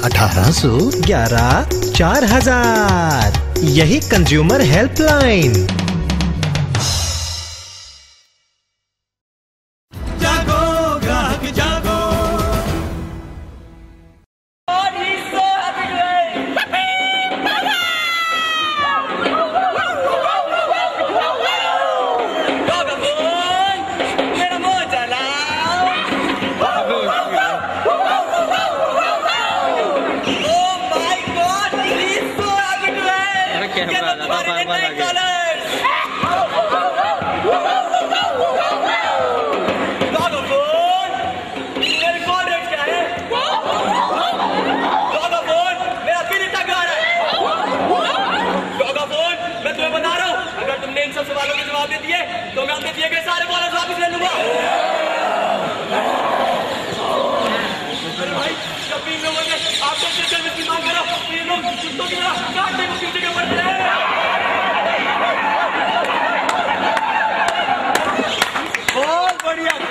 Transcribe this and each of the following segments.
1811 4000। यही consumer helpline. जागो ग्राहक जागो। सवालों के जवाब दे दिए तो मैं आपके दिए गए सारे बॉलर वापस ले लूंगा। अरे भाई जब भी इन लोगों ने आपसे क्रिकेट में मांग करो तो ये लोग कुत्तों की तरह काटने को पीछे के पड़ते हैं।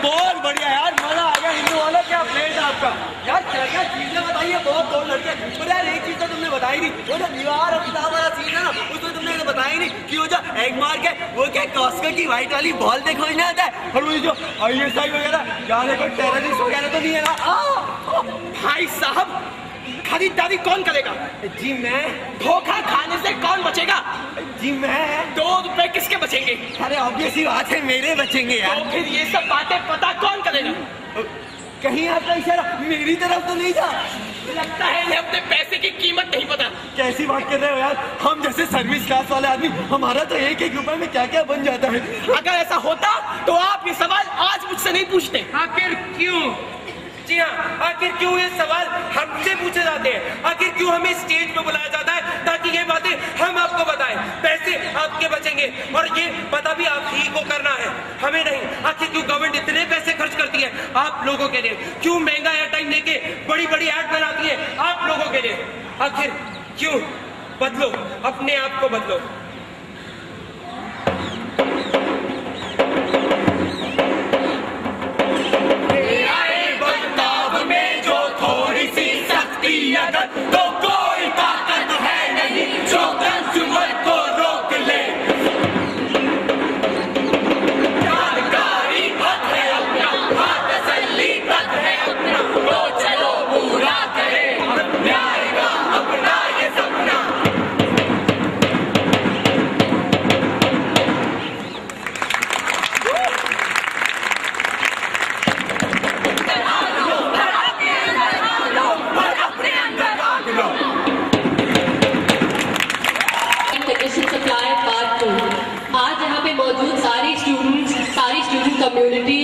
बहुत बढ़िया यार, मजा आ गया। हिंदू वालों क्या प्लेट है आपका यार, क्या क्या चीजें बताइए। बहुत दो लड़के पर यार एक चीज तो तुमने बताई नहीं, वो जो दीवार और किताब वाला सीन है ना उसमें तुमने बताया ही नहीं कि वो जो एग मार के वो क्या कॉस्को की व्हाइट वाली बॉल देखो ना आता है, और वो जो ISI वगैरह क्या देखो टेररिस्ट वगैरह तो नहीं है ना। भाई साहब खरीदारी कौन करेगा? जी मैं। धोखा खाने से कौन बचेगा? जी मैं। 2 रुपए किसके बचेंगे? अरे ऑब्वियस ही बात है मेरे बचेंगे यार। तो फिर ये सब बातें पता कौन करेगा? कहीं आपका इशारा मेरी तरफ तो नहीं था। लगता है इन्हें अपने पैसे की कीमत नहीं पता। कैसी बात कर रहे हो यार, हम जैसे सर्विस क्लास वाले आदमी हमारा तो 1-1 रुपए में क्या क्या बन जाता है। अगर ऐसा होता तो आप ये सवाल आज मुझसे नहीं पूछते। आखिर क्यों? जी हाँ, आखिर क्यों ये सवाल हमसे पूछे जाते हैं? आखिर क्यों हमें स्टेज पे बुलाया जाता है ताकि ये बातें हम आपको बताएं। पैसे आपके बचेंगे और ये पता भी आप ही को करना है, हमें नहीं। आखिर क्यों गवर्नमेंट इतने पैसे खर्च करती है आप लोगों के लिए? क्यों महंगा एयर टाइम लेके बड़ी बड़ी ऐड बनाती है आप लोगों के लिए? आखिर क्यों? बदलो, अपने आप को बदलो। तो कोई ताकत है नहीं जो कंज्यूमर को रोक ले। जानकारी हक है अपना, हाँ तसल्ली तक है अपना, तो चलो पूरा करे न्याय का अपना ये सपना। कम्युनिटी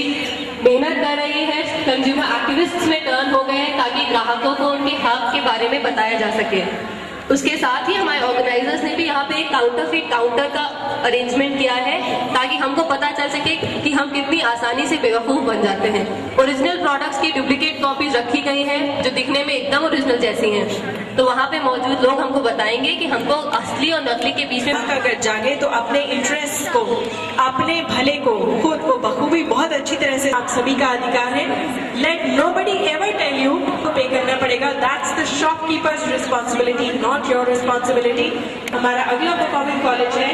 मेहनत कर रही है, कंज्यूमर एक्टिविस्ट्स में टर्न हो गए हैं ताकि ग्राहकों को उनके हक के बारे में बताया जा सके। उसके साथ ही हमारे ऑर्गेनाइजर्स ने भी यहाँ पे एक काउंटरफिट काउंटर का अरेंजमेंट किया है ताकि हमको पता चल सके कि हम कितनी आसानी से बेवकूफ बन जाते हैं। ओरिजिनल प्रोडक्ट्स की डुप्लीकेट कॉपीज रखी गई हैं जो दिखने में एकदम ओरिजिनल जैसी हैं, तो वहाँ पे मौजूद लोग हमको बताएंगे कि हमको असली और नकली के बीच में अगर जागे तो अपने इंटरेस्ट को, अपने भले को, खुद को बखूबी बहुत अच्छी तरह से आप सभी का अधिकार है। Let nobody ever tell you को पे करना पड़ेगा। That's the shopkeeper's responsibility, not your responsibility. हमारा अगला परफॉर्मिंग कॉलेज है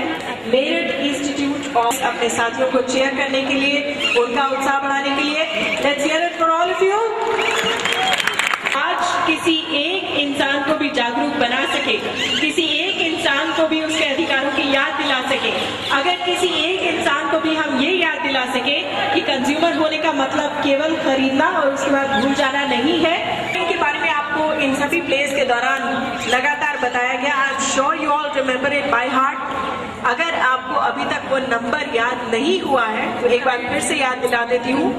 मेरिट इंस्टीट्यूट ऑफ, अपने साथियों को चेयर करने के लिए, उनका उत्साह बढ़ाने के लिए। Let's hear it for all of you. आज किसी एक इंसान को भी जागरूक बना सके, किसी एक इंसान को भी उसके अधिकारों की याद दिला सके, अगर किसी एक इंसान को भी हम ये याद दिला सके कि कंज्यूमर होने का मतलब केवल खरीदना और उसके बाद भूल जाना नहीं है। इनके बारे में आपको इन सभी प्लेस के दौरान लगातार बताया गया। I am sure you all remember it by heart. अगर आपको अभी तक वो नंबर याद नहीं हुआ है तो एक बार फिर से याद दिला देती हूँ।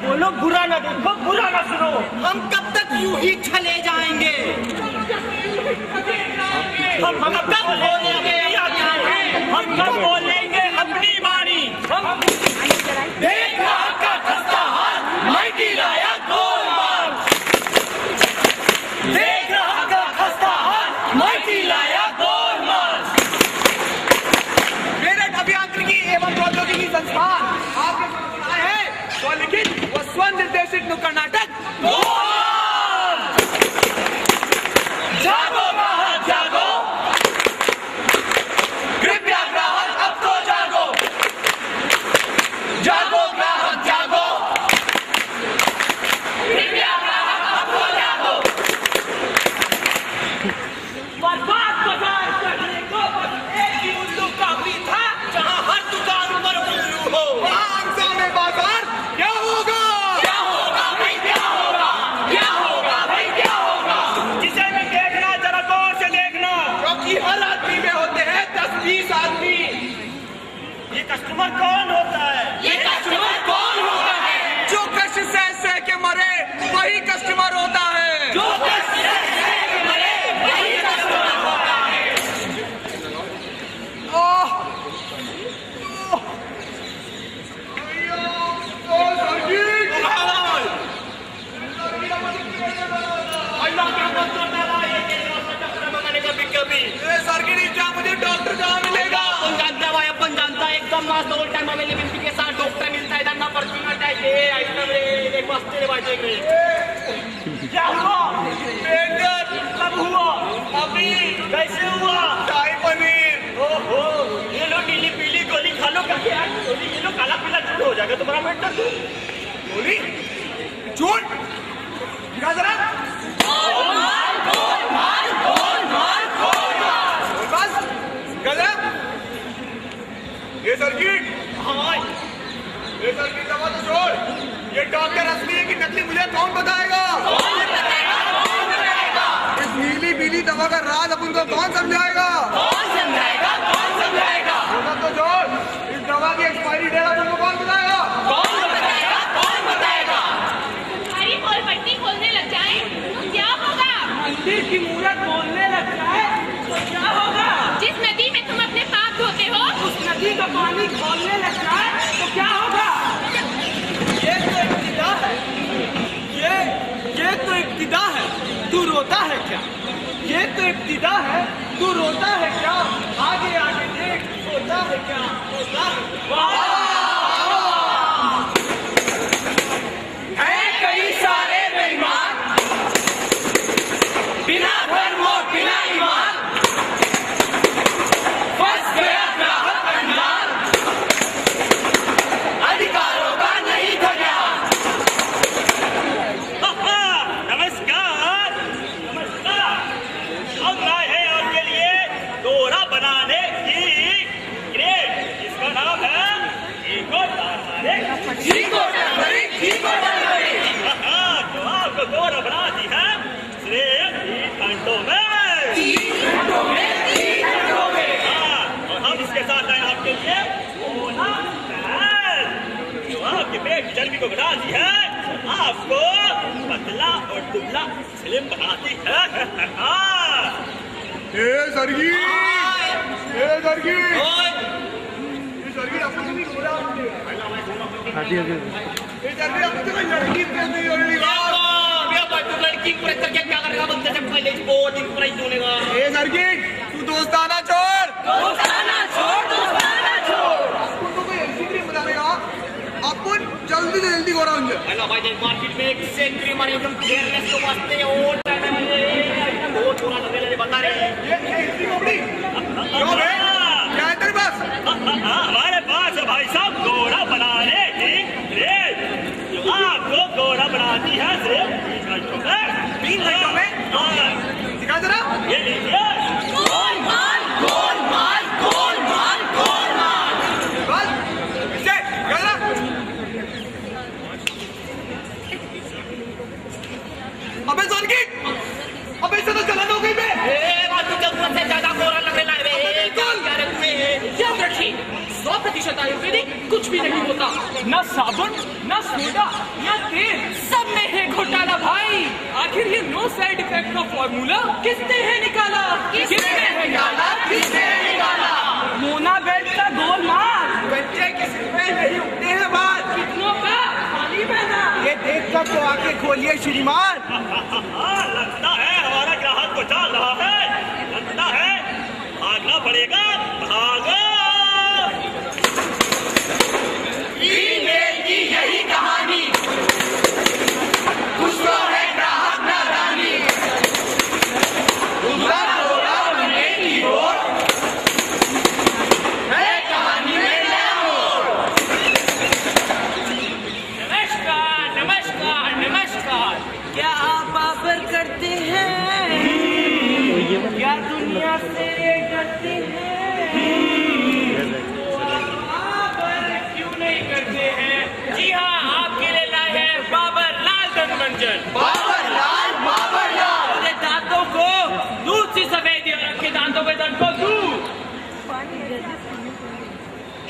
बोलो, बुरा ना देखो, बुरा ना सुनो। हम कब तक यूं ही चले जाएंगे? हम कब बोलेंगे? हम कब बोलेंगे अपनी बारी? देख रहा का खस्ता हाल, माइटी लाया गोलमाल। देख रहा का खस्ता हाल, माइटी लाया गोलमाल। मेरठ अभियांत्रिकी एवं प्रौद्योगिकी संस्थान आपके सामने आए हैं स्वलिखित व स्वनिर्देशित नुक्कड़ नाटक गोलमाल। जागो ग्राहक जागो, कृपया ग्राहक अब तो जागो। जागो ग्राहक जागो, कृपया ग्राहक अब तो जागो। बर्बाद बाजार करने को बस एक ही उल्लू काफी था, जहां हर दुकान पर उल्लू हो। आमसा में बाजार क्या होगा? क्या होगा भाई, क्या होगा? क्या होगा भाई, क्या होगा? जिसे भी देखना जरा गौर से देखना, क्योंकि हर आदमी में होते हैं 10-20 आदमी। ये कस्टमर कौन होता है? ये कस्टमर कौन होता है? जो कष्ट सह के मरे वही कस्टमर होता है। जो कष्ट सह के मरे वही कस्टमर होता है। ओह मुझे डॉक्टर कहाँ मिलेगा? जानता है अपन जानता है, एकदम मस्त ऑल टाइम अवेलेबिलिटी के साथ डॉक्टर मिलता है, ना पर्ची मिलता है। ये आइटम एक मस्ती ले बाटे गए। क्या हुआ? पेंटर कब हुआ? अभी। कैसे हुआ? शाही पनीर। ओहो, ये लो नीली पीली गोली खा लो करके यार, गोली ये लो काला पीला झूठ हो जाएगा तुम्हारा पेंटर। गोली झूठ दिखा जरा। ये सर्किट, हाँ ये सर्किट दवा तो छोड़, ये डॉक्टर असली है कि नकली मुझे कौन बताएगा? कौन बताएगा? कौन बताएगा? इस नीली पीली दवा का राज अपन को कौन समझाएगा? कौन समझाएगा? कौन समझाएगा? तो छोड़, इस दवा की एक्सपायरी डेट अपन को कौन बताएगा? कौन बताएगा? कौन बताएगा? तुम्हारी खोल पट्टी खोलने लग जाए तो क्या होगा? मंदिर की मूरत बोलने लग जाए तो क्या होगा? जिस नदी में तुम अपने पाप धोते हो उस नदी का पानी खोलने लग जाए तो क्या होगा? ये तो इब्तिदा है, ये तो इब्तिदा है, तू रोता है क्या? ये तो इब्तिदा है, तू रोता है क्या? आगे आगे देख, होता है क्या? होता है। है कई सारे बेईमान, बिना धर्म और बिना ईमान, फंस गया ग्राहक अंधार, अधिकारों का नहीं था ज्ञान। नमस्कार, नमस्कार। अब आए हैं आपके लिए दोहरा बनाने की क्रेट, जिसका नाम है chikoo turmeric. Chikoo turmeric, chikoo turmeric. तो आपको दोहरा बना दी है सिर्फ 3 घंटों में। 3 घंटों में, 3 घंटों में। और हम इसके साथ आए आपके लिए ओला पैल, जो आपके पेट की चर्बी को घटा दी है, आपको पतला और दुबला स्लिम बनाती है। ए सरगी, ए सरगी, ये सरगी आपको भी बोला हमने। ये सरगी आपको तो लड़की पहनी हो रही है। लड़की पूरे करके क्या करेगा? बंदे से पहले बहुत ही पूरा ही सुनेगा। ए सरगी, तू दोस्ताना छोड़, दोस्ताना छोड़, दोस्ताना छोड़। अपन को कोई ऐसी क्रीम बता देगा, अपन जल्दी से जल्दी गोरा बन जाए। हेलो भाई, मार्केट में एक से क्रीम आने एकदम फेयरनेस को वास्ते और एकदम बहुत बुरा लगने बता रहे हैं। ये ऐसी कपड़ी क्यों है? क्या है तेरे पास? हमारे पास है भाई साहब गोरा बनाने की क्रेट, जो आपको गोरा बनाती है सिर्फ 3 घंटों में। 3 घंटों में? दिखा जरा। ये लीजिए। गोलमाल, गोलमाल, गोलमाल, गोलमाल। बस इसे क्या जरा? अबे जानकी, अबे इसे तो जलन हो गई बे। बात तो जरूरत से ज्यादा गोरा लगने लग रहे हैं। बिल्कुल। क्या रखते हैं? 100% आयुर्वेदिक कुछ भी नहीं होता, न साबुन न सोडा न तेल, सब में है घोटाला भाई। आखिर ये नो साइड इफेक्ट का फॉर्मूला किसने है निकाला? मोना बेल्ट का गोलमाल, बच्चे किसी पे नहीं उठते हैं बात, कितनों का पानी बहना। ये देख कर तो आके खोलिए श्रीमान। लगता है हमारा ग्राहक को डाल रहा है, लगता है भागना पड़ेगा, भागो। ईमेल की यही कहानी, कुछ तो है ग्राहक नादानी, उधर थोड़ा बनने की ओर है कहानी में नमस्कार नमस्कार नमस्कार। क्या आप आफर करते हैं? क्या दुनिया से डरते हैं? आफर क्यों नहीं करते हैं? जी हाँ, आपके लिए लाए हैं बाबर लाल दंत मंजन। बाबर लाल अपने दांतों को दूध से सफेदी और रखे दांतों के दर्द को दूर।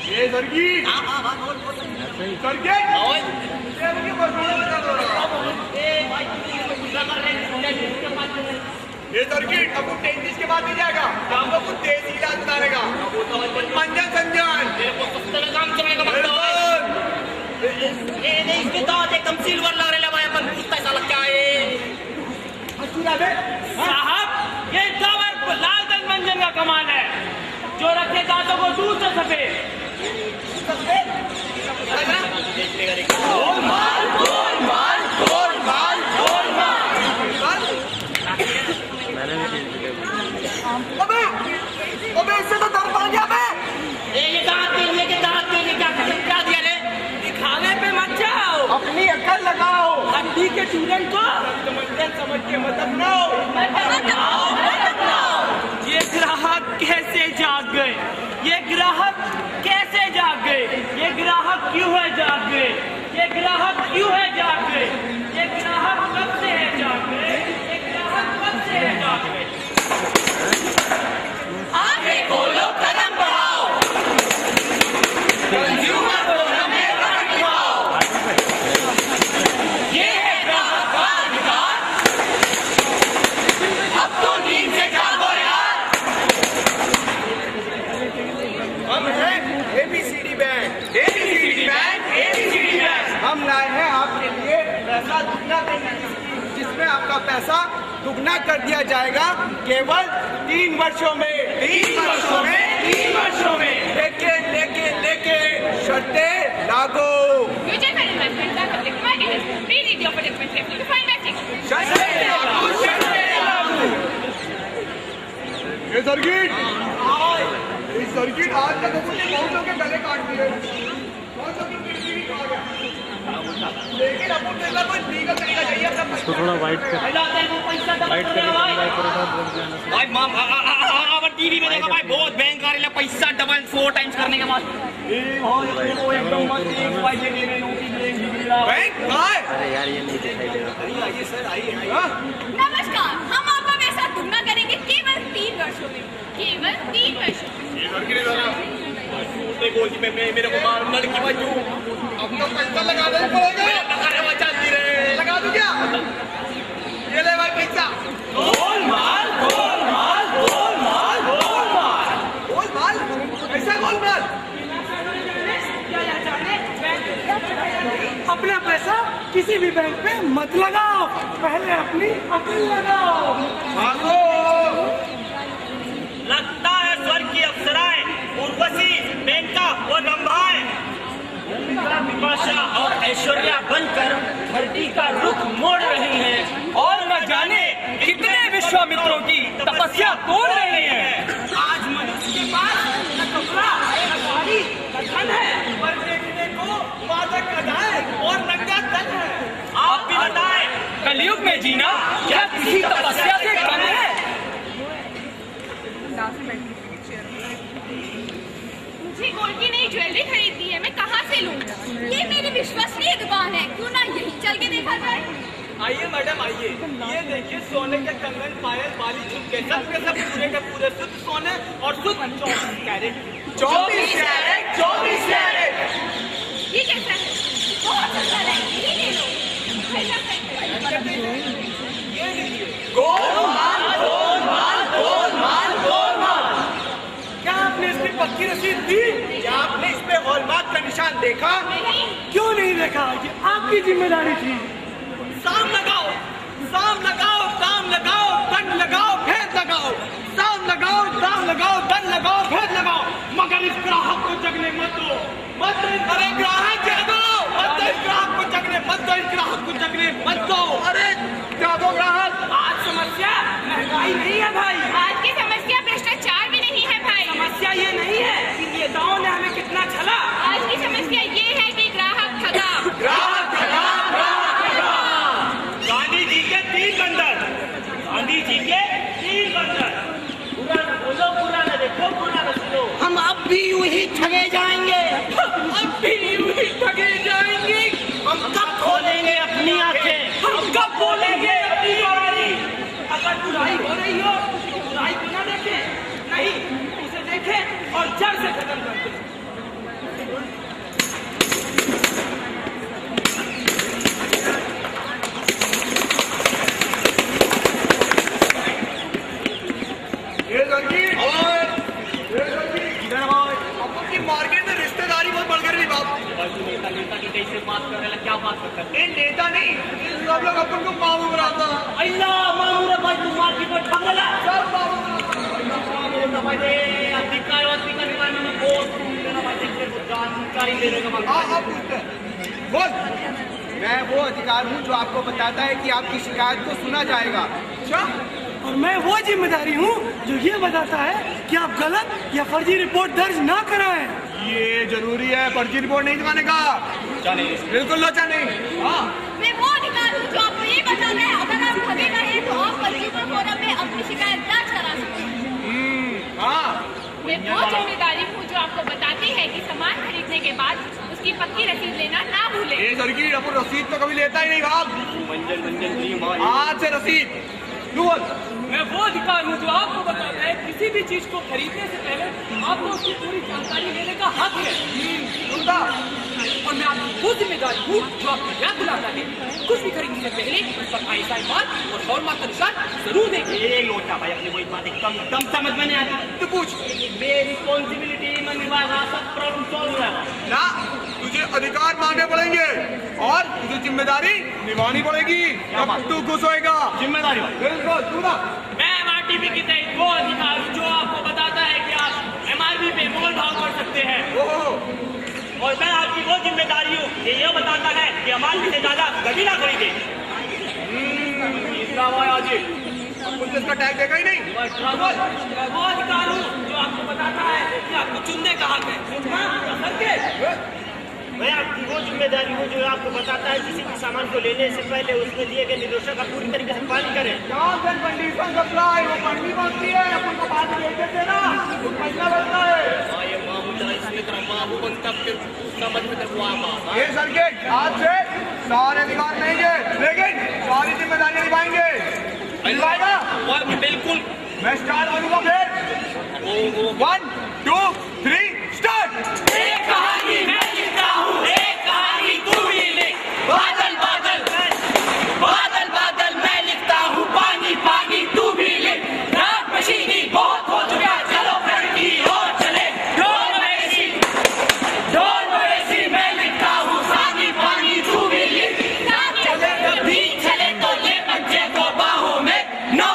ये सर्गी सर्गी ये सर्किट अब 33 के बाद नहीं जाएगा, आपको कुछ देसी इलाज बताएगा। मंजन संजन इसके दांत एकदम सिल्वर लग रहे भाई, अपन पूछता ऐसा लगता है। साहब, ये डाबर लाल दंत मंजन का कमाल है, जो रखे दांतों को दूध से सफेद। अबे इससे तो दर्द पड़ गया बे। ये दांत के लिए क्या दिया रे? दिखाने पे मत जाओ, अपनी अक्ल लगाओ। हड्डी के स्टूडेंट को समझ के मतलब नो। ये ग्राहक कैसे जाग गए? ये ग्राहक कैसे जाग गए? ये ग्राहक क्यों है जाग गए? ये ग्राहक क्यों है जाग गए? ये ग्राहक कब से है जाग गए? ये ग्राहक कब से है जाग गए? आगे खोलो, कदम बढ़ाओ, कंज्यूमर फोरम में रख दिखाओ। ये है ग्राहक का अधिकार, अब तो नींद से जागो यार। हम हैं ABCD बैंक, हम लाए हैं आपके लिए पैसा दुगना करने की स्कीम, जिसमें आपका पैसा दुगना कर दिया जाएगा केवल 3 वर्षों में। 3 वर्षों में लेके शर्तें लागू। Mutual fund investment are public market. Please read your participant carefully to find matching. शर्तें लागू। ये सर्किट इस सर्किट आज तक मुझे बहुत लोगों के गले काट दिए, बहुत लोगों की पिटाई भी खा गया, लेकिन अब मुझे लगा कोई लीगल तरीका चाहिए अपना। तो थोड़ा वाइट कर भाई माम टीवी में देखा भाई, बहुत बैंक आ रही पैसा डबल 4 टाइम्स करने के बाद अरे यार ये नहीं दिखाई दे रहा। नमस्कार, हम आपका पैसा दुगना करेंगे केवल 3 वर्षों में। केवल 3 वर्षों में। मेरे को मार लड़की भाई क्यों? अब तो पैसा लगा देना पड़ेगा। चलती रहे, लगा दूं क्या? ये ले भाई पैसा। गोलमाल ऐसा गोलमाल। अपना पैसा किसी भी बैंक पे मत लगाओ, पहले अपनी अकल लगाओ। लगता है स्वर्ग की अप्सराएं, उर्वशी, मेनका और रंभाएं विपाशा और ऐश्वर्या बनकर धरती का रुख मोड़ रही हैं और न जाने कितने विश्वामित्रों की तपस्या तोड़ रहे हैं। आज मनुष्य के पास न कपड़ा, न गाड़ी, न धन है, पर देखने को मादक कदाए और नंगा तन है। आप भी बताएं, कलयुग में जीना क्या किसी तपस्या से कम है? मुझे गोल्ड की नई ज्वेलरी खरीदनी है, मैं कहाँ से लूँ? ये मेरी विश्वसनीय दुकान है, क्यों ना यही चल के देखा जाए? आइए मैडम आइए, ये देखिए सोने के कंगन, पायल, बाली, झुमके सब के सब पूरे के पूरे शुद्ध सोने और शुद्ध 24 कैरेट। 24 carat 24 carat. ये कैसा है? बहुत सुंदर है, ये ले लो। गोलमाल गोलमाल गोलमाल गोलमाल। क्या आपने इसकी पक्की रसीद दी? क्या आपने इस पे हॉलमार्क का निशान देखा? क्यों नहीं देखा? ये आपकी जिम्मेदारी थी। साम लगाओ, साम लगाओ, दाम लगाओ, दंड लगाओ, भेद लगाओ। साम लगाओ, दाम लगाओ, दंड लगाओ, भेद लगाओ। मगर इस ग्राहक को जगने मत दो, मत दो। अरे ग्राहक जागो, मत दो इस ग्राहक को जगने, मत दो इस ग्राहक को जगने, मत दो। अरे जागो ग्राहक। आज समस्या महंगाई नहीं है भाई, आज की समस्या भ्रष्टाचार भी नहीं है भाई। समस्या ये नहीं है कि नेताओं ने हमें कितना छला। आज की समस्या ये है कि ग्राहक ठगा। ग्राहक ठगा, ग्राहक ठगा। गांधी जी के 3 बंदर, गांधी जी के 3 बंदर। पूरा न बोलो, पूरा न देखो, पूरा न सुनो। हम अब भी यूं ही ठगे जाएंगे, अब भी यूं ही ठगे जाएंगे। हम कब खोलेंगे अपनी आंखें? हम कब बोलेंगे अपनी बारी? अगर बुराई हो रही हो तो बुराई को न देखें, नहीं उसे देखें और जड़ से खत्म कर दें। ये लड़की अपन की मार्केट में रिश्तेदारी बहुत बढ़ गई बाप। नेता की कैसे बात कर रहे हैं? क्या बात कर रहे हैं? नेता नहीं, सब लोग अपन को मामू बनाता। अल्लाह मामूर भाई, तुम मार्केट में ठग रहा। सब मामू अधिकार और अधिकार के बारे में बहुत जानकारी देने का मामला। आप पूछते हैं। बोल। मैं वो अधिकार हूँ जो आपको बताता है कि आपकी शिकायत को सुना जाएगा। अच्छा? और मैं वो जिम्मेदारी हूँ जो ये बताता है कि आप गलत या फर्जी रिपोर्ट दर्ज ना कराएं। ये जरूरी है, फर्जी रिपोर्ट नहीं दिखाने का। बिल्कुल लोचा नहीं। हाँ। मैं वो अधिकार हूँ जो आपको ये बताता है अगर आप ठगे रहे तो आप कंज्यूमर फोरम में अपनी शिकायत दर्ज करा सकते हैं। हाँ। मैं वो जिम्मेदारी हूँ जो आपको बताती है कि सामान खरीदने के बाद उसकी पक्की रसीद लेना ना भूलें। ये लड़की अपन रसीद तो कभी लेता ही नहीं भाग। आज से रसीद। मैं वो अधिकार हूँ जो आपको बताता है किसी भी चीज को खरीदने से पहले आपको उसकी पूरी जानकारी लेने का हक है। और मैं आपकी वो जिम्मेदारी हूँ जो आपको याद दिलाता है कुछ भी खरीदने से पहले उस पर ISI मार्क और हॉलमार्क का निशान जरूर देखें। ये लोटा भाई अपनी वही बात एकदम दम समझ में नहीं आती। तो पूछ। मेरी रिस्पॉन्सिबिलिटी में निभाएगा, सब प्रॉब्लम सॉल्व हो जाएगा ना, तुझे अधिकार मांगने पड़ेंगे और तुझे जिम्मेदारी निभानी पड़ेगी। तब तू खुश होएगा। जिम्मेदारी भाई। बिल्कुल। तू ना। मैं MRTP के तहत वो अधिकार हूँ जो आपको बताता है कि आप MRP पे मोल भाव कर सकते हैं। और मैं आपकी वो जिम्मेदारी हूँ ये बताता है कि हमारे से ज्यादा कभी ना खरीदे। तीसरा हुआ आज पुलिस का टैग देगा ही नहीं। वो अधिकार हूँ जो आपको बताता है कि आपको चुनने का हक है। मैं आपकी वो जिम्मेदारी हूँ जो आपको बताता है किसी भी सामान को लेने से पहले उसमें दिए गए निर्देशों का पूरी तरीके से पालन करें। कंडीशन सप्लाई वो पढ़नी पड़ती है, अपन को बाद में देते थे ना, कुछ महीना लगता है। ये सर्किट आज से सारे अधिकार देंगे, लेकिन सारी जिम्मेदारी निभाएंगे। निभाएगा? बिल्कुल। मैं स्टार्ट करूंगा फिर। 1 2 3 स्टार्ट। एक कहानी मैं लिखता हूँ, एक कहानी तू भी लिख। बादल बादल बादल बादल मैं लिखता हूँ, पानी पानी तू भी लिख। रात मशीनी बहुत हो चुका, चलो प्रगति और चले। ढोल मवेशी मैं लिखता हूँ, पानी पानी तू भी लिख। चले कभी चले तो ले बच्चे को बाहों में। नौ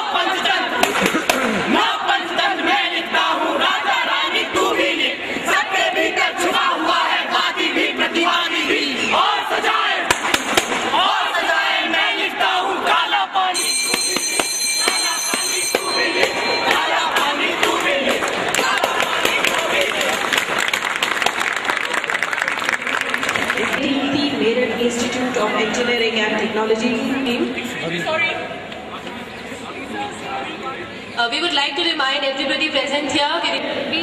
पंचतंत्र मैं लिखता हूँ, राजा रानी तू भी लिख। सबके भीतर छुपा हुआ है वादी भी प्रतिवादी भी। और सजाए मैं लिखता हूँ, काला पानी तू भी लिख। काला पानी तू भी लिख। काला पानी तू भी लिख। The Merit Institute of Engineering and Technology team. We would like to remind everybody present here,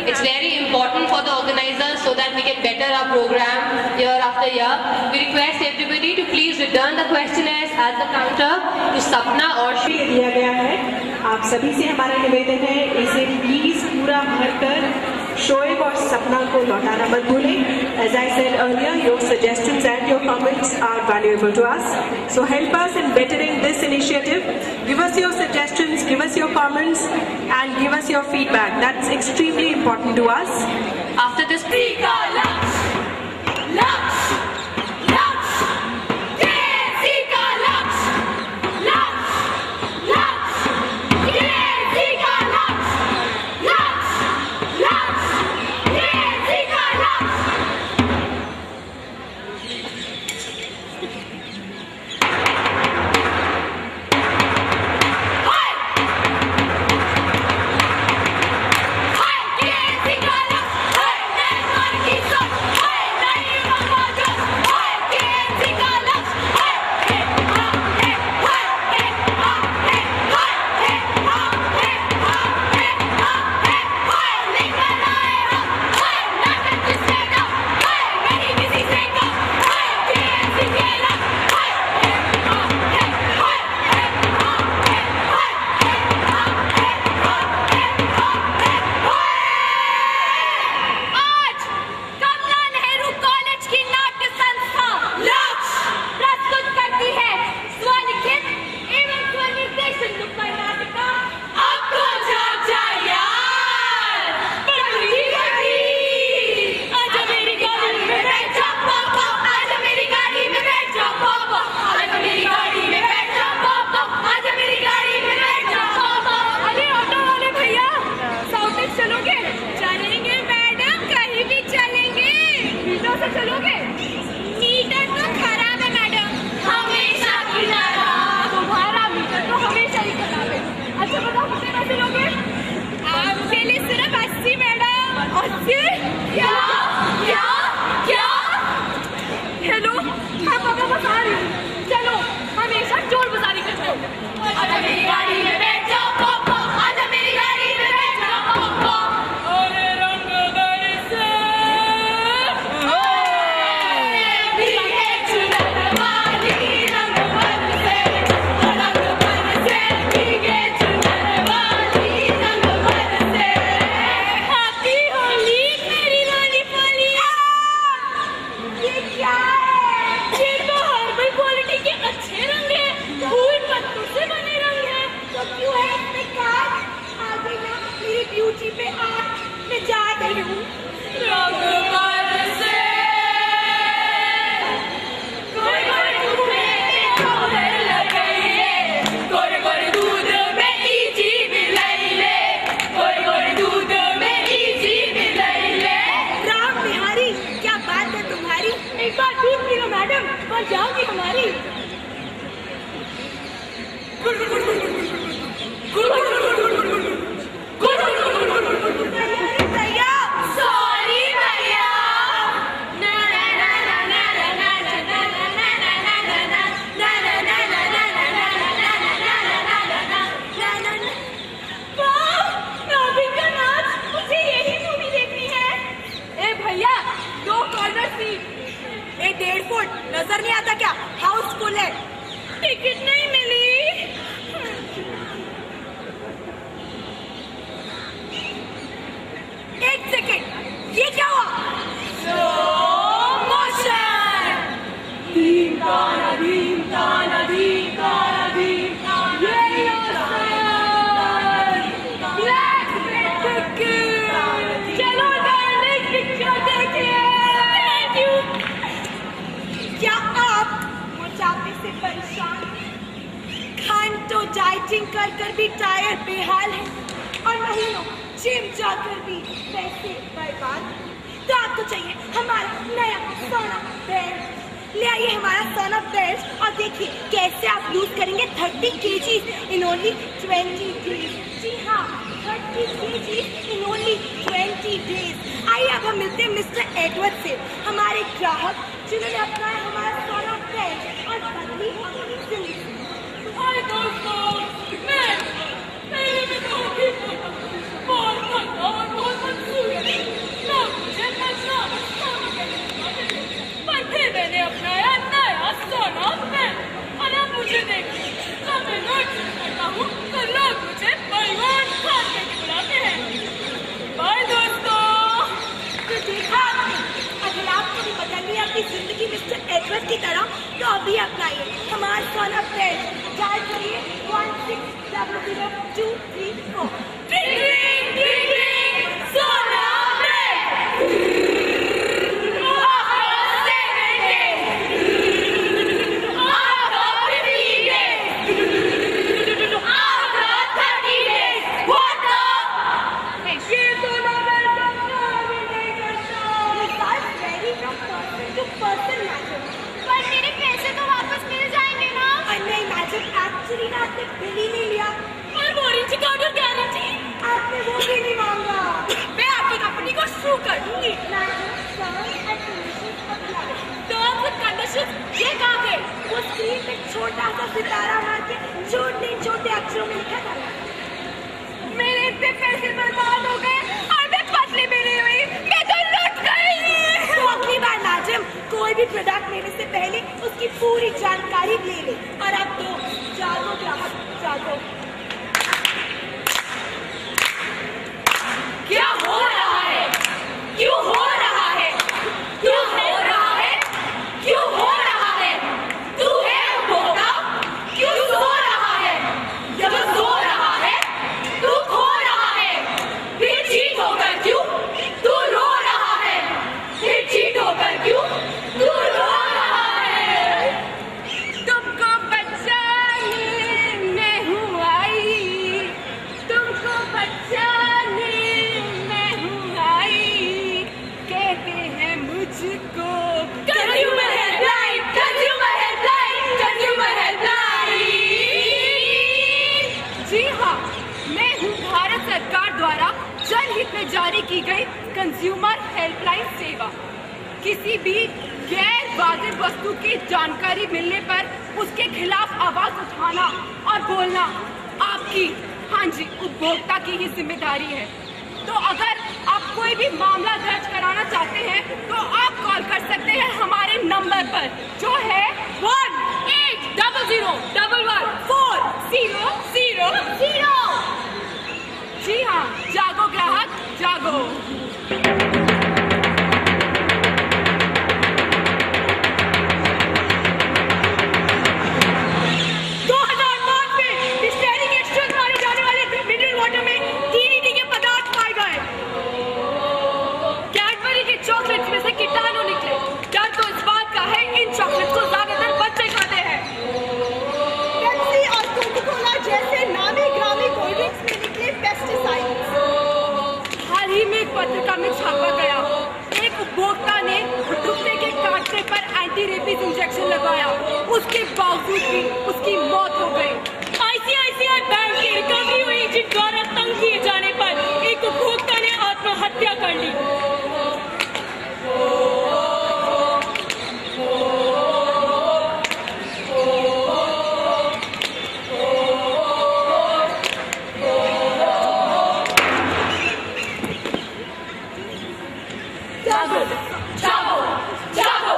it's very important for the organizers so that we can better our program year after year. We request everybody to please return the questionnaires at the counter to Sapna और शुल्क दिया गया है। आप सभी से हमारा निवेदन है इसे प्लीज पूरा भरकर शोएब और सपना को लौटाना मत भूलें. As I said earlier, your suggestions and your comments are valuable to us. So help us in bettering this initiative. Give us your suggestions, give us your comments, and give us your feedback. That's extremely important to us. After this, नजर नहीं आता क्या? हाउसफुल है, ticket नहीं मिली. एक second, ये क्या हुआ? Slow motion. धीम ताना धीम ताना धीम ताना धीम ताना. चलो डार्लिंग पिक्चर देखिए. Thank you. क्या आप मोटापे से परेशान? घंटों डाइटिंग कर कर भी टायर बेहाल है और महीनों जिम जाकर भी पैसे बर्बाद. तो आपको चाहिए हमारा नया सोना बेल्ट. ले आइए हमारा सोना बेल्ट और देखिए कैसे आप लूज करेंगे 30 kg इन ओनली 20 days. जी हाँ, 30 kg इन ओनली 20 days. आइए अब हम मिलते हैं मिस्टर एडवर्ड से, हमारे ग्राहक जिन्होंने अपनाया हमारा सोना बेल्ट और बदली अपनी जिंदगी. हाय दोस्तों, मैं बहुत थका और बहुत मंसूर है. ना मुझे बचना पर फिर मैंने अपनाया नया सोना बेल्ट और अब मुझे देखिए जब मैं नोटिस करता हूँ तो लोग मुझे परिवार खाने के बुलाते हैं. बाय दोस्तों. अपनाई जिंदगी मिस्टर एडवर्ड की तरह तो अभी अपनाइए हमारे सोना फ्रेंड। डायल करिए 16000234। सोना एक्चुअली ना आपने बिल ही नहीं लिया और वारंटी कार्ड और गारंटी आपने वो भी नहीं मांगा। मैं आपकी कंपनी को शुरू कर दूंगी। टर्म्स एंड कंडीशंस ये कहाँ गए? वो स्क्रीन पे छोटा सा सितारा मार के छोटे छोटे अक्षरों में लिखा था। मेरे इतने पैसे बर्बाद हो गए और मैं पतली भी नहीं हुई, मैं तो लुट गई। तो अगली बार नाजिम कोई भी प्रोडक्ट लेने से पहले उसकी पूरी जानकारी ले ले। और अब तो जागो ग्राहक जागो। क्या हो रहा है? क्यों हो रहा है? क्यों हो रहा है? क्यों हो रहा है? तू है उपभोक्ता, क्यों सो रहा है? जब सो रहा है तू खो रहा है, फिर चीट होकर क्यों तू रो रहा है? फिर चीट होकर क्यों तू रो रहा है? तुमको बचाने मैं हूँ आई, तुमको बचाने मैं हूँ आई, कहते हैं मुझको consumer helpline, consumer helpline, consumer helpline. जी हाँ, मैं हूँ भारत सरकार द्वारा जनहित में जारी की गई कंज्यूमर हेल्पलाइन सेवा। किसी भी गैर वाजिब वस्तु की जानकारी मिलने पर उसके खिलाफ आवाज उठाना और बोलना आपकी, हाँ जी, उपभोक्ता की ही जिम्मेदारी है। तो अगर आप कोई भी मामला दर्ज कराना चाहते हैं तो आप कॉल कर सकते हैं हमारे नंबर पर जो है 1800111400। जी हाँ, जागो ग्राहक जागो। 2009 में डिस्टिलरी एक्सट्रैक्ट मारे जाने वाले मिनरल वाटर में DDT के पदार्थ पाए गए। कैडबरी के चॉकलेट्स में से कीटाणु निकले। डर तो इस बात का है इन चॉकलेट्स को ज्यादातर बच्चे खाते हैं। पेप्सी और कोका-कोला जैसे नामी ग्रामी कोल्ड ड्रिंक्स में निकले पेस्टिसाइड्स। हाल ही में एक पत्रिका में छापा गया, एक उपभोक्ता ने कुत्ते के काटने पर एंटी रेबीज इंजेक्शन लगाया, उसके बावजूद भी उसकी मौत हो गई। ICICI बैंक की रिकवरी हुई एजेंट द्वारा तंग किए जाने पर एक उपभोक्ता ने आत्महत्या कर ली। जागो जागो जागो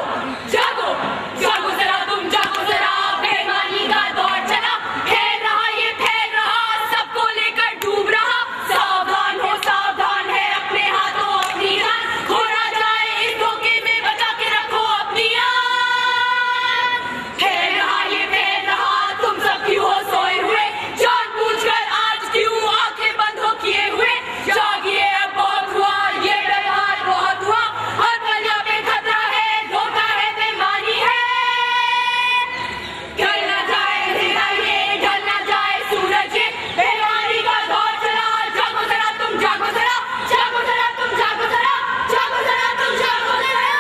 जागो जागो जरा, तुम जागो जरा। बेईमानी का दौर चला, फैल रहा ये फैल रहा, सबको लेकर डूब रहा। सावधान हो, सावधान है अपने हाथों अपनी जान, खो ना जाए इस धोखे में, बचा के रखो अपनी जान। फैल रहा ये फैल रहा, तुम सब क्यों हो सोए हुए, जानबूझकर आज क्यों आंखें बंद हो किए हुए। जागिए अब बहुत हुआ, ये व्यवहार बहुत हुआ, हर पल यहाँ पे खतरा है, धोखा है, बेईमानी है। ढल ना जाए अंधेरा ये, ढल ना जाए सूरज ये, बेईमानी का दौर चला। जागो जरा तुम जागो जरा, जागो जरा तुम जागो जरा, जागो जरा तुम जागो जरा।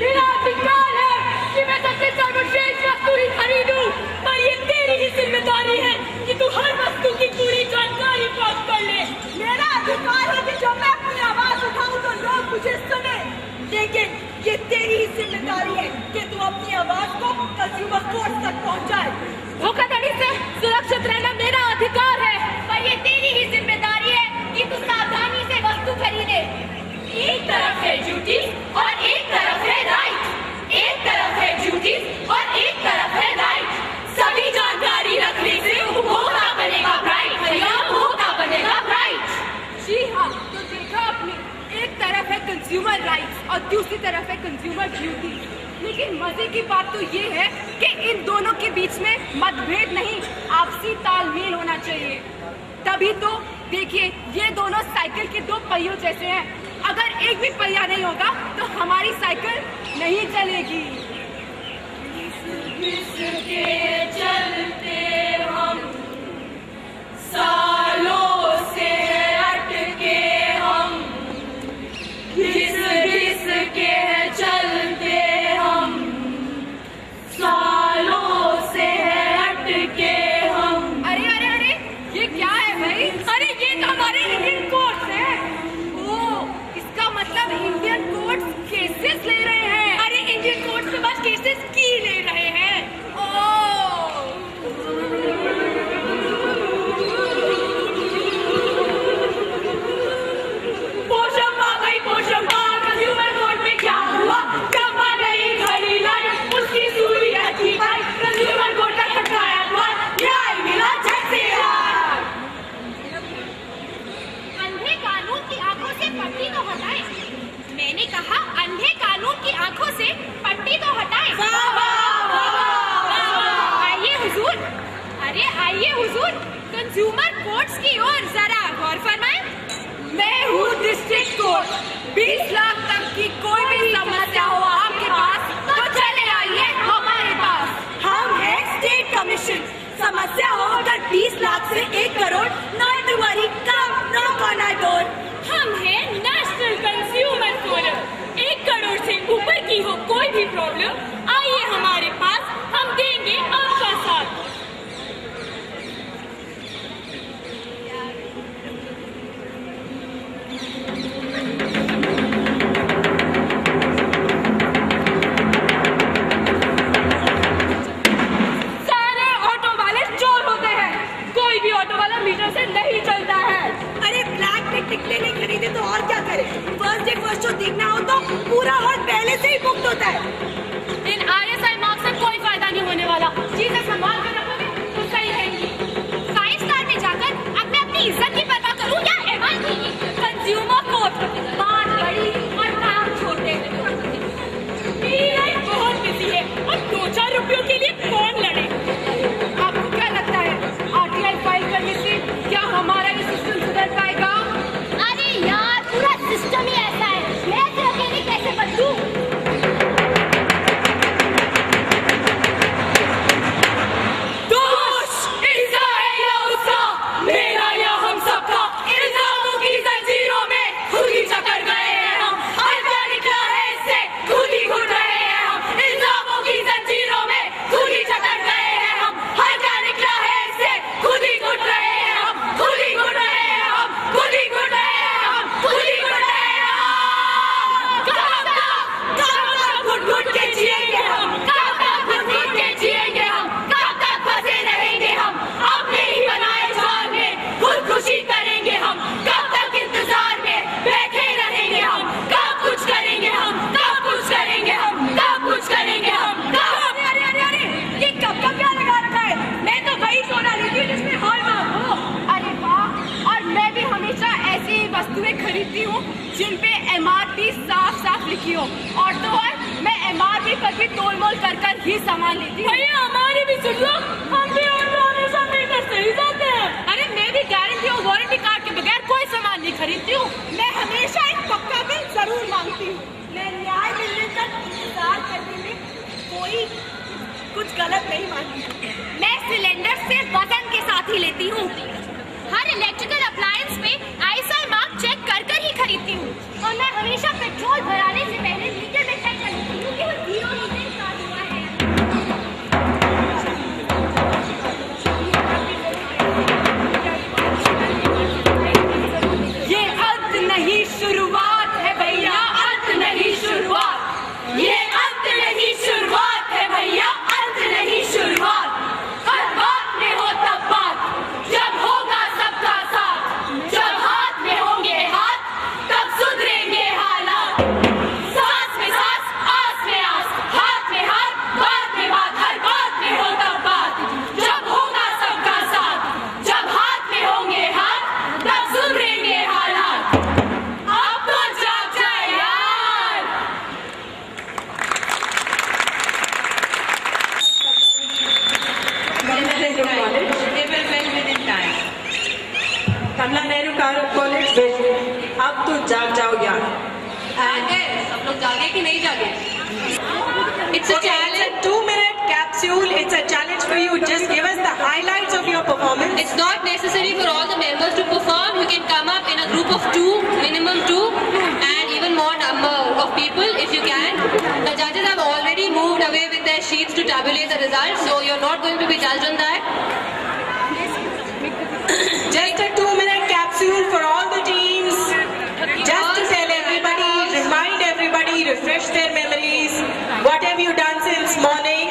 मेरा अधिकार है कि मैं सबसे सर्वश्रेष्ठ वस्तु ही खरीदूं, पर ये तेरी ही जिम्मेदारी है कि तू हर वस्तु की पूरी जानकारी प्राप्त कर ले। मेरा अधिकार है कि जब मैं अपनी आवाज उठाऊं तो लोग मुझे सुने, लेकिन ये तेरी ही जिम्मेदारी है कि तू अपनी आवाज को कंज्यूमर कोर्ट तक पहुंचाए। धोखाधड़ी से सुरक्षित रहना मेरा अधिकार है, पर ये तेरी ही जिम्मेदारी है कि तू सावधानी से वस्तु खरीदे। एक तरफ है ड्यूटी और एक तरफ है राइट, एक तरफ है ड्यूटी और एक तरफ है राइट। सभी जानकारी रखने से उपभोक्ता बनेगा ब्राइट, उपभोक्ता बनेगा ब्राइट। जी हाँ, तो देखा आपने, एक तरफ है कंज्यूमर दूसरी तरफ है कंज्यूमर ड्यूटी। लेकिन मजे की बात तो ये है कि इन दोनों के बीच में मतभेद नहीं, आपसी तालमेल होना चाहिए। तभी तो देखिए, ये दोनों साइकिल के दो पहियों जैसे हैं। अगर एक भी पहिया नहीं होगा तो हमारी साइकिल नहीं चलेगी। चलते हम सालों से अटके, हम घिस घिस के चलते, हम सालों से अटके हम। अरे अरे अरे, ये क्या है भाई? अरे ये तो हमारे इंडियन कोर्ट्स हैं। ओह, इसका मतलब इंडियन कोर्ट्स केसेस ले रहे हैं। अरे इंडियन कोर्ट्स के पास केसेस की ले रहे हैं। मैंने कहा अंधे कानून की आंखों से पट्टी तो हटाएं। आइए हुजूर, अरे आइए हुजूर, कंज्यूमर कोर्ट्स की ओर जरा गौर फरमाएं। मैं हूँ डिस्ट्रिक्ट कोर्ट। 20 लाख तक की कोई भी समस्या हो आपके पास तो चले आइए हमारे पास। हम हैं स्टेट कमीशन। समस्या हो अगर 20 लाख से 1 crore, not to worry, come knock on our door. हम हैं नेशनल कंज्यूमर फोरम। 1 करोड़ से ऊपर की हो कोई भी प्रॉब्लम, आइए हमारे पास, हम देंगे आपका साथ। सारे ऑटो वाले चोर होते हैं। कोई भी ऑटो वाला मीटर से नहीं चलता है। अरे ब्लैक में टिकटें नहीं खरीदे तो और क्या करे? फर्स्ट डे फर्स्ट शो देखना हो तो पूरा हॉल पहले से ही बुक होता है। इन RSI मार्क्स से कोई फायदा नहीं होने वाला। चीजें संभाल कर रखोगे तो सही रहेंगी। 5 स्टार में जाकर अब मैं अपनी इज्जत की पता करूं या MI की? कंज्यूमर कोर्ट, बात बड़ी और काम छोटे। बहुत बिजी है और 2-4 रुपयों के लिए कौन लड़े? आपको क्या लगता है RTI फाइल करने से क्या हमारा ये सिस्टम सुधर पाएगा? अरे यार, पूरा सिस्टम ही ऐसा है, मैं तो अकेले कैसे बदलूं? दोष इसका है या उसका, मेरा या हम सबका। इल्जामों की जंजीरों में खुद ही जकड़ गए हैं हम। हर क्या निकला है इससे खुद ही घुट रहे हैं हम। इल्जामों की जंजीरों में खुद ही जकड़ गए हैं हम। हर क्या निकला है इससे खुद ही घुट रहे हैं हम। खुद ही घुट रहे हैं हम। खुद ही घुट रहे हैं हम। खुद ही घुट रहे हैं हम। कब तक घुट घुट के जिएंगे हम? कब तक घुट घुट के जिएंगे हम? कब तक फंसे रहेंगे हम अपने ही बनाए जाल में? खुदकुशी करेंगे हम? कब तक इंतजार में बैठे रहेंगे हम? कब कुछ करेंगे हम? कब कुछ करेंगे हम? कब कुछ करेंगे हम? कब? अरे अरे अरे, ये कब का क्या लगा रखा है? मैं तो वही सोना लेती हूँ जिसमें हॉलमार्क हो। अरे वाह, और मैं भी हमेशा ऐसी वस्तुएं खरीदती हूँ जिन पे MRP साफ साफ लिखी हो। और तो और मैं MRP पर भी तोल मोल कर ही सामान लेती हूँ। भैया हमारी भी सुन लो, हम भी हमेशा मीटर से ही जाते हैं। अरे मैं भी गारंटी और वारंटी कार्ड के बगैर कोई सामान नहीं खरीदती हूँ। मैं हमेशा एक पक्का बिल जरूर मांगती हूँ। मैं न्याय मिलने तक इंतजार करने में कोई कुछ गलत नहीं मानती। मैं सिलेंडर सिर्फ वजन के साथ ही लेती हूँ। हर इलेक्ट्रिकल अप्लायंस पे RSI मार्क चेक कर ही खरीदती हूँ। और मैं हमेशा पेट्रोल भराने से पहले लीटर में चेक कर लेती हूँ कि वो 0 लीटर का हुआ है। ये अंत नहीं शुरुआत है भैया, अंत नहीं शुरुआत। ये अंत नहीं शुरुआत है भैया, अंत नहीं शुरुआत। हर बात में हो तब बात, जब होगा सबका साथ। जब हाथ में होंगे हाथ, तब सुधरेंगे हालात। सांस में Nehru College. They will well within time. Kamala Nehru college अब तो जाग जाओ यार. सब लोग जागे कि नहीं जागे? It's a challenge. It's a 2-minute capsule. It's a challenge for you. Just give us the highlights of your performance. It's not necessary for all the members to perform. You can come up in a group of 2, minimum 2, and even more number of people if you can. The judges have already moved away with their sheets to tabulate the results, so you're not going to be judged on that. Just a 2-minute capsule for all the teams. Just to tell everybody, remind everybody, refresh their memories. What have you done since morning?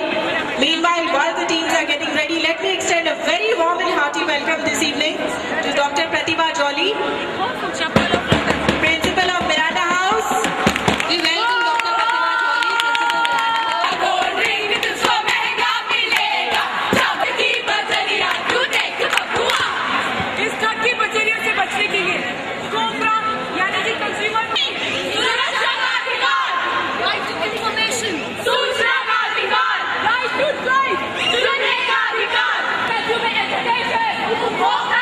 Meanwhile, while the teams are getting ready, let me extend a very warm and hearty welcome this evening to Dr. Pratibha Jolly, Principal of Miranda House. We welcome Dr. Pratibha Jolly, Principal of Miranda House. इस ठग की बचेरियों से बचने के लिए cobra यानी कि consumer सुरक्षा का अधिकार, राइट टू इंफॉर्मेशन, सूचना का अधिकार, राइट टू ड्राइव, सुनने का अधिकार, कंज्यूमर एजुकेशन, उपभोक्ता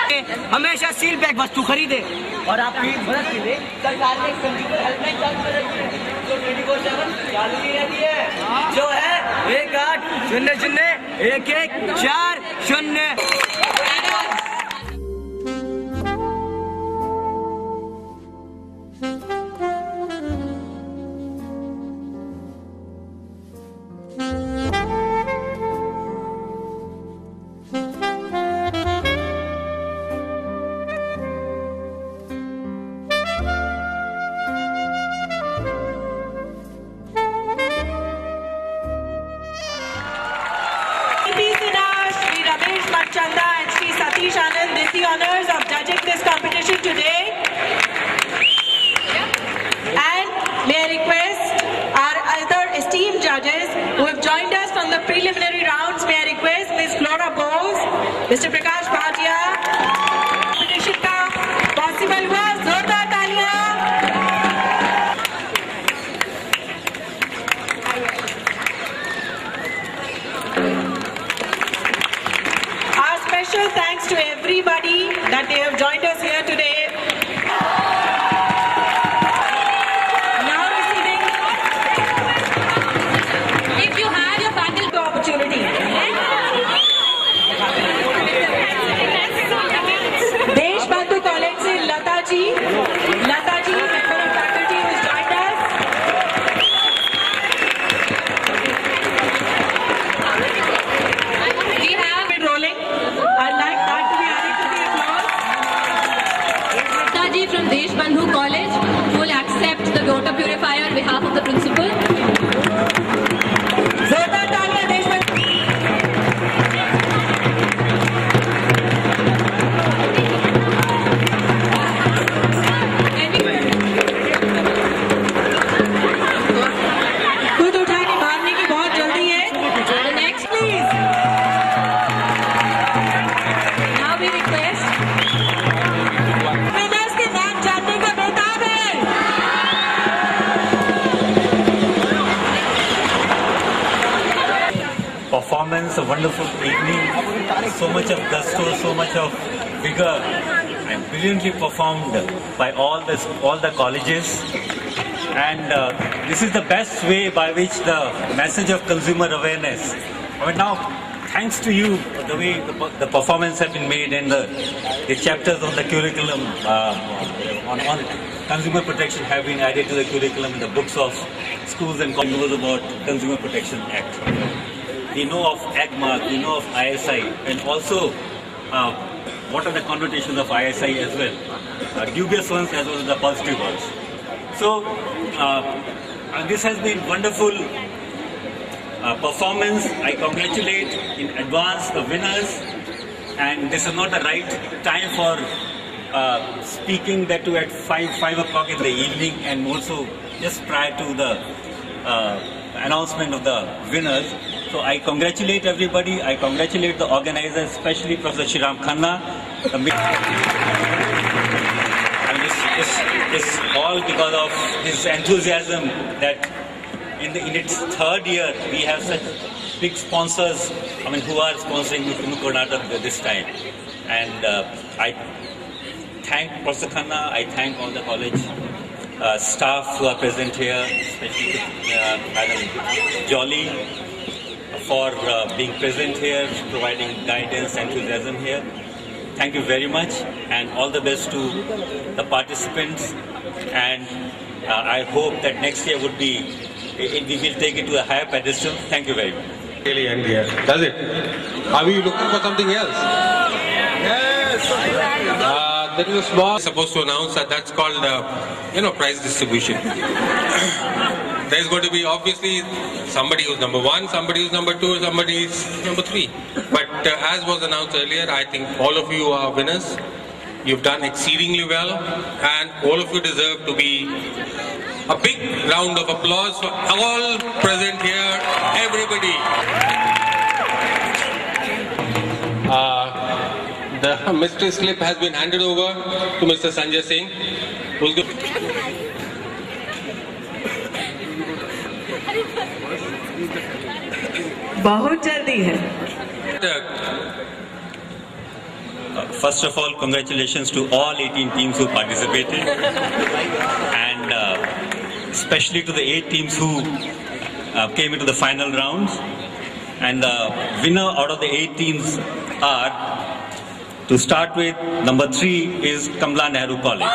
हमेशा सील पैक वस्तु खरीदे और आपकी मदद के लिए सरकार ने कंज्यूमर हेल्पलाइन चालू कर रखी है जो 24/7 चालू ही रहती है, जो है 18001140. Chanda and Sri Satish Anand did the honors of judging this competition today. And may I request our other esteemed judges who have joined us from the preliminary rounds, may I request Ms. Flora Bose, Mr. Prakash Bhatia. Competition का possible हुआ, जोरदार तालियां. Special thanks to everybody that they have joined us here today. Now receiving, If you have your faculty opportunity. Deshbandhu College से Lata ji, member of faculty who has joined us. we have Rolling. I'd like that to be added to the applause. Taji from Deshbandhu College who will accept the water purifier on behalf of the principal. जोरदार तालियां देशबंधु. खुद उठा के भागने की बहुत जल्दी है. Next, Please. now we request Winners के नाम जानने का बेताब है. Performance, a wonderful evening, so much of gusto, so much of vigor, and brilliantly performed by all the colleges. And this is the best way by which the message of consumer awareness. I mean, now, thanks to you, the way the performance have been made and the chapters on the curriculum on consumer protection have been added to the curriculum in the books of schools and colleges about Consumer Protection Act. We know of AgMark, we know of ISI, and also what are the connotations of ISI as well, dubious ones as well as the positive ones. So this has been wonderful performance. I congratulate in advance the winners, and this is not the right time for speaking that too at 5 o'clock in the evening, and also just prior to the announcement of the winners. So I congratulate everybody. I congratulate the organizers, especially Professor Shriram Khanna. And it's all because of his enthusiasm that in its third year we have such big sponsors, I mean, who are sponsoring Mukund Karnataka this time. And I thank Professor Khanna, I thank all the college staff who are present here, especially Madam Jolly, for being present here, providing guidance, enthusiasm here. Thank you very much, and all the best to the participants. And I hope that next year would be, we will take it to a higher pedestal. Thank you very much. Really end here, does it? Are we looking for something else? Yes. There is a small supposed to announce that's called prize distribution. There's going to be obviously somebody who's number 1, somebody who's number 2, somebody who's number 3. But as was announced earlier, I think all of you are winners. You've done exceedingly well, and all of you deserve to be a big round of applause for all present here, everybody. The mystery slip has been handed over to Mr. Sanjay Singh, who's going बहुत जल्दी है. First of all, congratulations to all 18 teams who participated, and especially to the 8 teams who came into the final rounds. And the winner out of the 8 teams are, to start with, number 3 is Kamala Nehru College.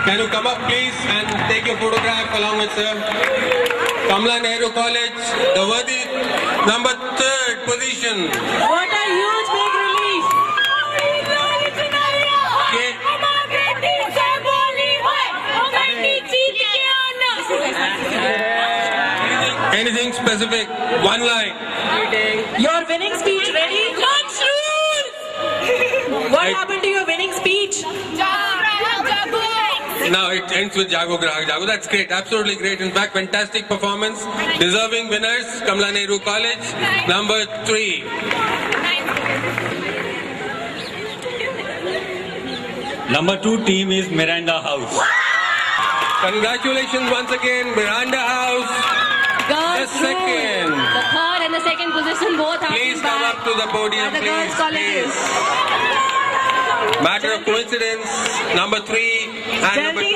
Can you come up please and take your photograph along with sir? Kamala Nehru College, the worthy number 3rd position. What a huge big release! Anything specific? One line. Your winning speech ready? What happened to your winning speech? Now it ends with Jago Grahak Jago. That's great, absolutely great. In fact, fantastic performance. Deserving winners, Kamala Nehru College, number 3. Number 2 team is Miranda House. Congratulations once again, Miranda House. Girls the second. The 3rd and the 2nd position both have Please come up to the podium, the girls' colleges. Matter of coincidence, number 3 and number 2.